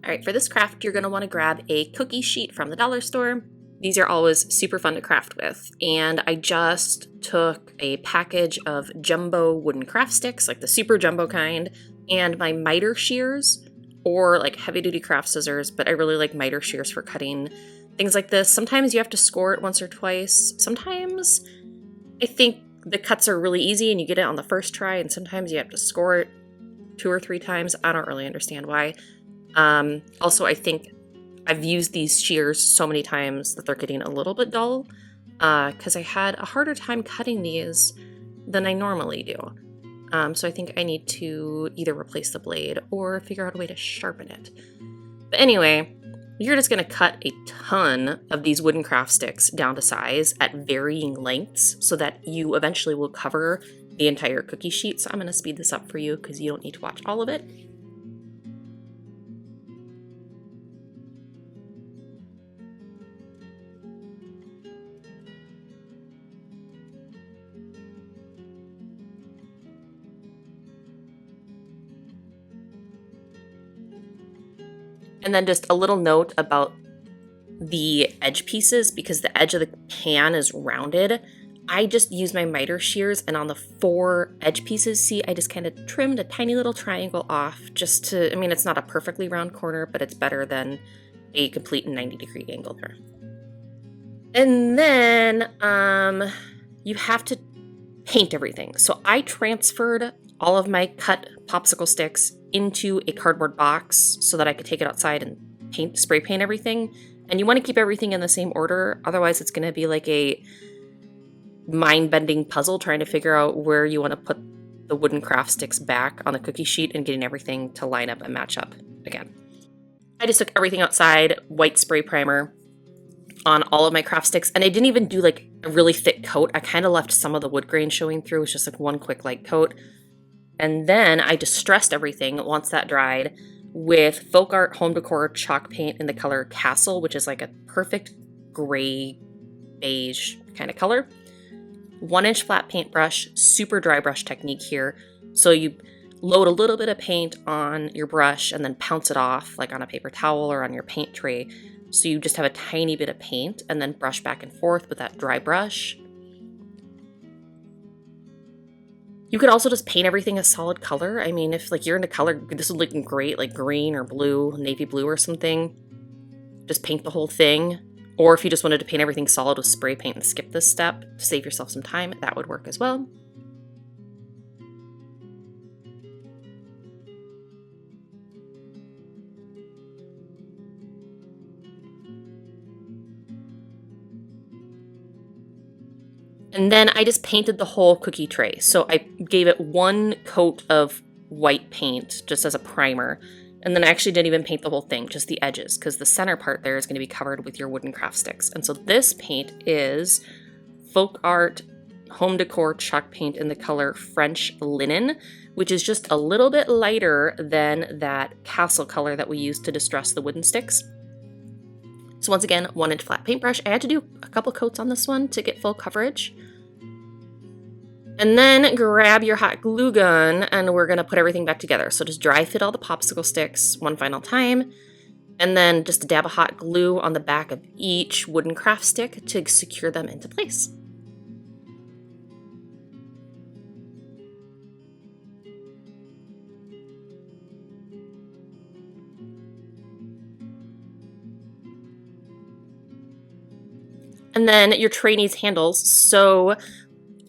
All right, for this craft, you're gonna wanna grab a cookie sheet from the dollar store. These are always super fun to craft with. And I just took a package of jumbo wooden craft sticks, like the super jumbo kind, and my miter shears, or like heavy duty craft scissors, but I really like miter shears for cutting things like this. Sometimes you have to score it once or twice. Sometimes I think the cuts are really easy and you get it on the first try, and sometimes you have to score it 2 or 3 times. I don't really understand why. Also, I think I've used these shears so many times that they're getting a little bit dull, because I had a harder time cutting these than I normally do. So I think I need to either replace the blade or figure out a way to sharpen it. But anyway, you're just going to cut a ton of these wooden craft sticks down to size at varying lengths so that you eventually will cover the entire cookie sheet. So I'm going to speed this up for you because you don't need to watch all of it. And then just a little note about the edge pieces, because the edge of the pan is rounded. I just used my miter shears, and on the 4 edge pieces, see, I just kind of trimmed a tiny little triangle off just to, I mean, it's not a perfectly round corner, but it's better than a complete 90-degree angle there. And then you have to paint everything. So I transferred all of my cut popsicle sticks into a cardboard box so that I could take it outside and spray paint everything. And you want to keep everything in the same order, otherwise it's going to be like a mind-bending puzzle trying to figure out where you want to put the wooden craft sticks back on the cookie sheet and getting everything to line up and match up again. I just took everything outside, white spray primer on all of my craft sticks, and I didn't even do like a really thick coat. I kind of left some of the wood grain showing through. It was just like one quick light coat. And then I distressed everything once that dried with Folk Art Home Decor chalk paint in the color Castle, which is like a perfect gray beige kind of color. 1-inch flat paintbrush, super dry brush technique here. So you load a little bit of paint on your brush and then pounce it off like on a paper towel or on your paint tray. So you just have a tiny bit of paint and then brush back and forth with that dry brush. You could also just paint everything a solid color. I mean, if like you're into color, this would look great, like green or blue, navy blue or something. Just paint the whole thing. Or if you just wanted to paint everything solid with spray paint and skip this step to save yourself some time, that would work as well. And then I just painted the whole cookie tray. So I gave it 1 coat of white paint just as a primer. And then I actually didn't even paint the whole thing, just the edges, because the center part there is going to be covered with your wooden craft sticks. And so this paint is Folk Art Home Decor chalk paint in the color French Linen, which is just a little bit lighter than that Castle color that we used to distress the wooden sticks. So once again, 1-inch flat paintbrush. I had to do a couple coats on this one to get full coverage. And then grab your hot glue gun and we're going to put everything back together. So just dry fit all the popsicle sticks one final time. And then just a dab of hot glue on the back of each wooden craft stick to secure them into place. And then your tray needs handles. So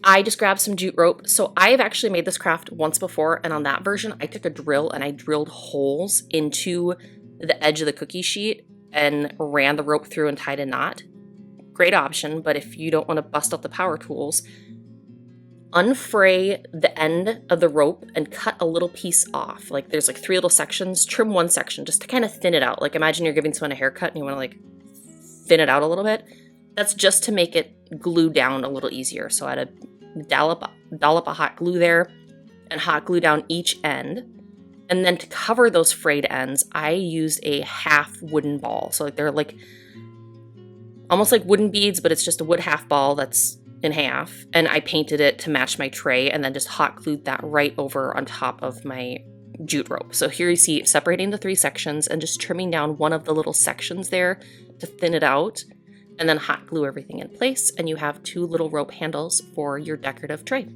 I just grabbed some jute rope. So I've actually made this craft once before, and on that version, I took a drill and I drilled holes into the edge of the cookie sheet and ran the rope through and tied a knot. Great option, but if you don't want to bust out the power tools, unfray the end of the rope and cut a little piece off. Like there's like 3 little sections, trim 1 section just to kind of thin it out. Like imagine you're giving someone a haircut and you want to like thin it out a little bit. That's just to make it glue down a little easier. So I had a dollop of hot glue there and hot glue down each end. And then to cover those frayed ends, I used a half wooden ball. So they're like almost like wooden beads, but it's just a wood half ball that's in half. And I painted it to match my tray and then just hot glued that right over on top of my jute rope. So here you see separating the 3 sections and just trimming down one of the little sections there to thin it out, and then hot glue everything in place, and you have 2 little rope handles for your decorative tray.